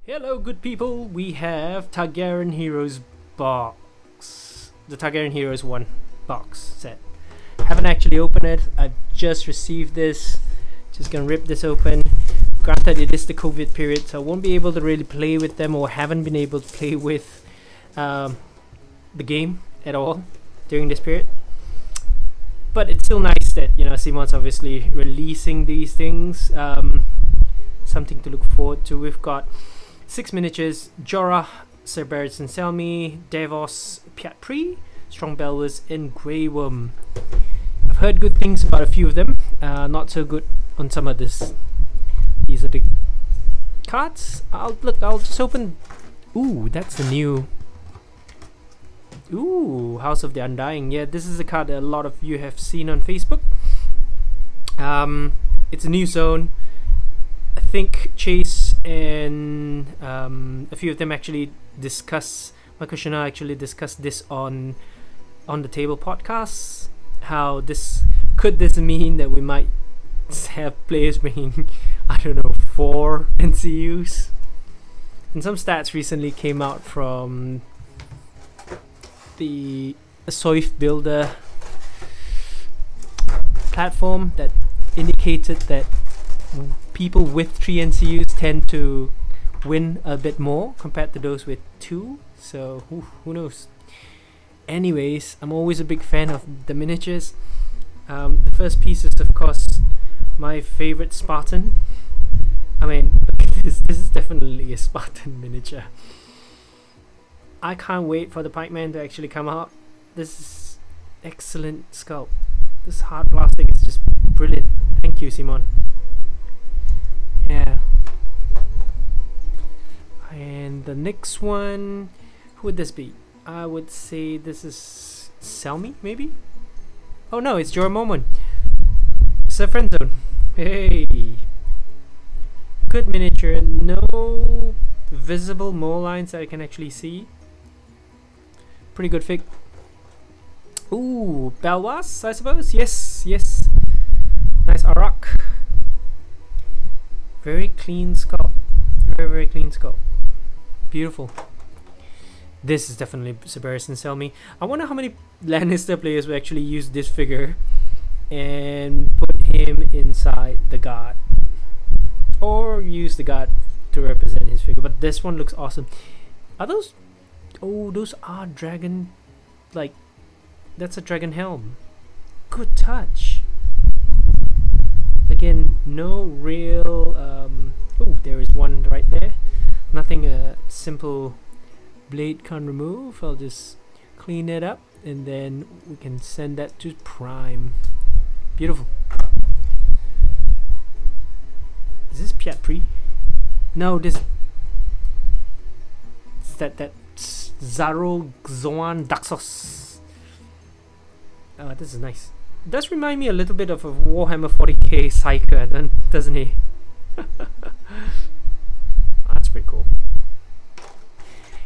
Hello, good people. We have Targaryen Heroes Box. The Targaryen Heroes 1 box set. Haven't actually opened it. I've just received this. Just gonna rip this open. Granted, it is the COVID period, so I won't be able to really play with them, or haven't been able to play with the game at all during this period. But it's still nice that, you know, Simon's obviously releasing these things. Something to look forward to. We've got 6 miniatures: Jorah, Sir Barristan Selmy, Davos, Piatri, Strong Belwas, and Grey Worm. I've heard good things about a few of them, not so good on some others. These are the cards. I'll just open. Ooh, that's a new. Ooh, House of the Undying. Yeah, this is a card that a lot of you have seen on Facebook. It's a new zone. I think Chase and a few of them actually discuss. Michael Shana actually discussed this on the Table podcast. How could this mean that we might have players bringing, I don't know, 4 NCUs? And some stats recently came out from the Soif Builder platform that indicated that people with 3 NCUs tend to win a bit more compared to those with 2. So who knows? Anyways, I'm always a big fan of the miniatures. The first piece is, of course, my favorite Spartan. I mean, this is definitely a Spartan miniature. I can't wait for the Pikeman to actually come out. This is excellent sculpt. This hard plastic is just brilliant. Thank you, Simon. Yeah. And the next one, who would this be? I would say this is Selmy, maybe? Oh no, it's Jorah Mormont. It's a friend zone. Hey. Good miniature. No visible mole lines that I can actually see. Pretty good fig. Ooh, Belwas, I suppose. Yes. Nice Arak. Very clean sculpt. Very clean sculpt. Beautiful. This is definitely Sir Barristan Selmy. I wonder how many Lannister players will actually use this figure and put him inside the guard, or use the guard to represent his figure. But this one looks awesome. Are those? Oh, those are dragon. Like, that's a dragon helm. Good touch. Again, no real. Oh, there is one right there. Nothing a simple blade can remove. I'll just clean it up, and then we can send that to Prime. Beautiful. Is this Piatri? No, this. It's that Zaro Xoan Daxos. Oh, this is nice. It does remind me a little bit of a Warhammer 40k Psyker, doesn't he? That's pretty cool.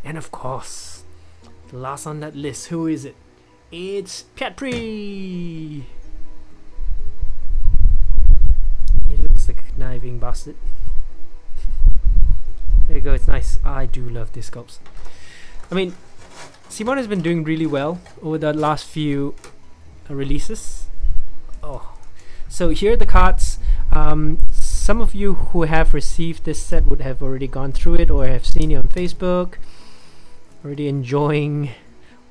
And of course, the last on that list, who is it? It's Piatri! He looks like a conniving bastard. There you go, it's nice. I do love these sculpts. I mean, Simon has been doing really well over the last few releases. Oh, so here are the cards. Some of you who have received this set would have already gone through it, or have seen it on Facebook, already enjoying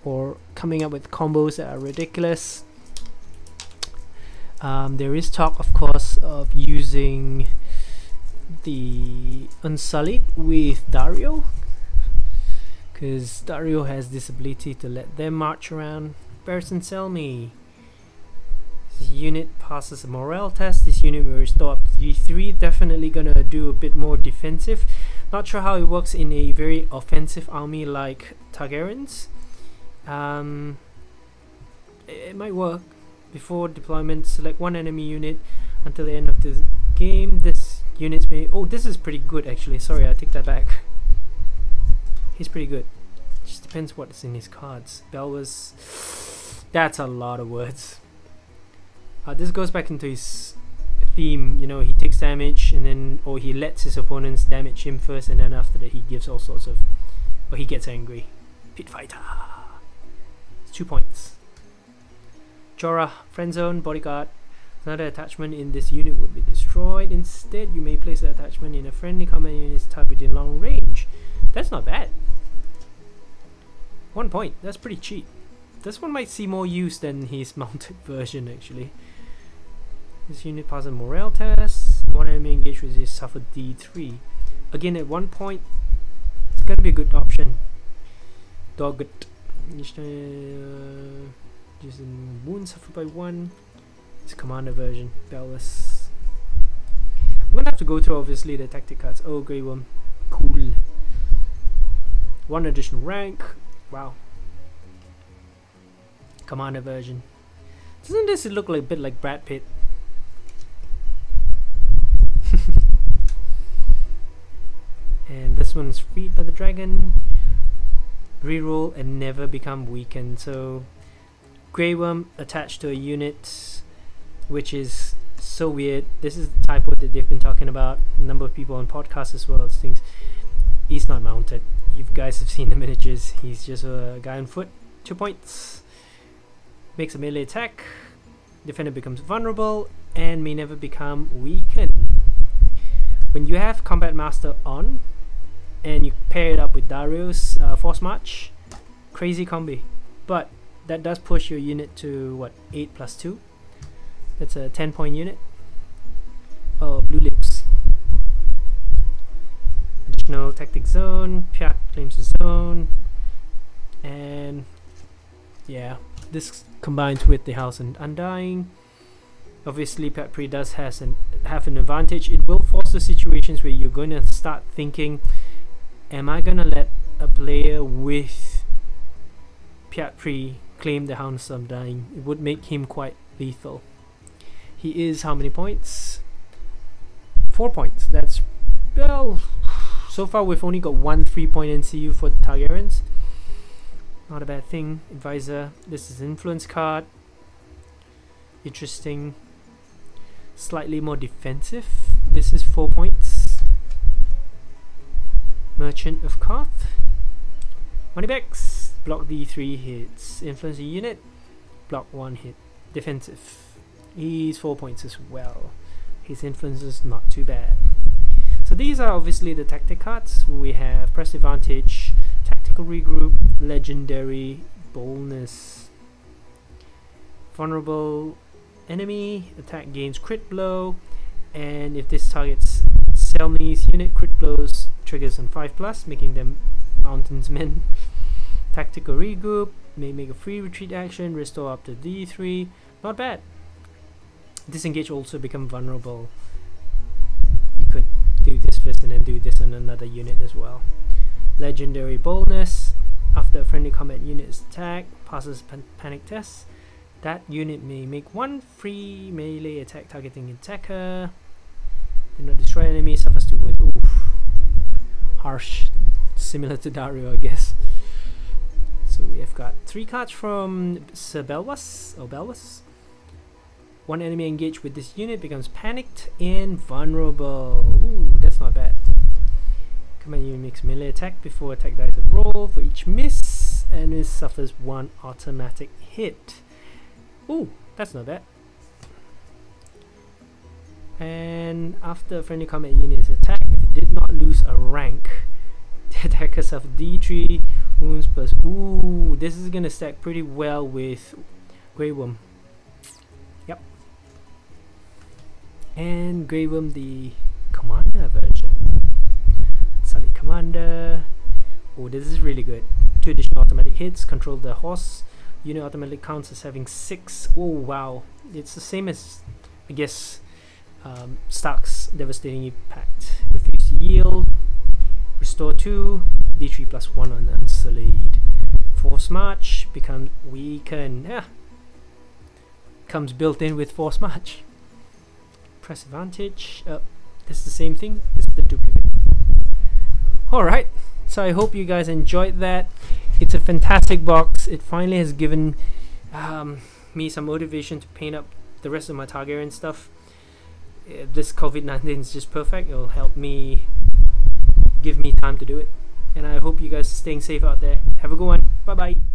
or coming up with combos that are ridiculous. There is talk, of course, of using the Unsullied with Dario, because Dario has this ability to let them march around. Barristan Selmy. This unit passes a morale test. This unit will restore up to 3. Definitely gonna do a bit more defensive. Not sure how it works in a very offensive army like Targaryens. It might work. Before deployment, select 1 enemy unit until the end of the game. This unit's may. Oh, this is pretty good actually. Sorry, I take that back. He's pretty good. Just depends what is in his cards. Belwas. That's a lot of words. This goes back into his theme. You know, he takes damage and then, or he lets his opponents damage him first, and then after that he gives all sorts of, or he gets angry. Pit fighter. It's 2 points. Jorah, friend zone, bodyguard. Another attachment in this unit would be destroyed. Instead, you may place the attachment in a friendly combat unit's type within long range. That's not bad. 1 point. That's pretty cheap. This one might see more use than his mounted version, actually. This unit passes a morale test. One enemy engaged with this suffer D3. Again, at 1 point, it's gonna be a good option. Dogged. Using wounds suffered by 1. It's commander version. Bellis. I'm gonna have to go through obviously the tactic cards. Oh, Grey Worm. Cool. 1 additional rank. Wow. Commander version. Doesn't this look like a bit like Brad Pitt? And this one is freed by the dragon. Reroll and never become weakened. So Grey Worm attached to a unit, which is so weird. This is the typo that they've been talking about. A number of people on podcasts as well. Things. He's not mounted. You guys have seen the miniatures. He's just a guy on foot. 2 points. Makes a melee attack. Defender becomes vulnerable and may never become weakened. When you have Combat Master on and you pair it up with Dario's Force March, crazy combi. But that does push your unit to what, 8 plus 2. That's a 10-point unit. Oh, Blue Lips. Additional tactic zone. Piat claims the zone. And yeah, this combines with the House and Undying. Obviously, Piat Pri does have an advantage. It will foster situations where you're going to start thinking, am I going to let a player with Piat Pri claim the House of Undying? It would make him quite lethal. He is how many points? 4 points. That's, well, so far we've only got 1 3-point NCU for the Targaryens. Not a bad thing. Advisor. This is influence card. Interesting. Slightly more defensive. This is 4 points. Merchant of Koth. Moneybags. Block D3 hits. Influence a unit. Block 1 hit. Defensive. He's 4 points as well. His influence is not too bad. So these are obviously the tactic cards. We have Press Advantage, Tactical Regroup, Legendary, Boldness, Vulnerable Enemy, Attack gains Crit Blow, and if this targets Selmy's unit, Crit Blows triggers on 5+, making them Mountain's Men. Tactical Regroup, may make a free retreat action, restore up to D3, not bad. Disengage also become vulnerable. You could do this first and then do this on another unit as well. Legendary Boldness. After a friendly combat unit is attacked, passes panic test, that unit may make 1 free melee attack targeting attacker. Did not destroy enemy, suffers 2 wounds. Oof. Harsh. Similar to Dario, I guess. So we have got 3 cards from Sir Belwas, or Belwas. 1 enemy engaged with this unit becomes panicked and vulnerable. Ooh, that's not bad. Command unit makes melee attack before attack dice a roll. For each miss, enemy suffers 1 automatic hit. Ooh, that's not bad. And after a friendly combat unit is attacked, if it did not lose a rank, the attacker suffers D3 wounds plus. Ooh, this is gonna stack pretty well with Grey Worm. Yep. And Grey Worm, the commander version. Solid commander. Oh, this is really good. 2 additional automatic hits. Control the horse. Unit automatically counts as having 6. Oh wow. It's the same as, I guess, Stark's Devastating Impact. Refuse to yield. Restore 2. D3 plus 1 on Unsullied. Force March becomes weakened. Yeah. Comes built in with Force March. Press Advantage. This is the same thing. This is the duplicate. Alright. So I hope you guys enjoyed that. It's a fantastic box. It finally has given me some motivation to paint up the rest of my Targaryen stuff. this COVID-19 is just perfect. It'll help me, give me time to do it. And I hope you guys are staying safe out there. Have a good one. Bye bye.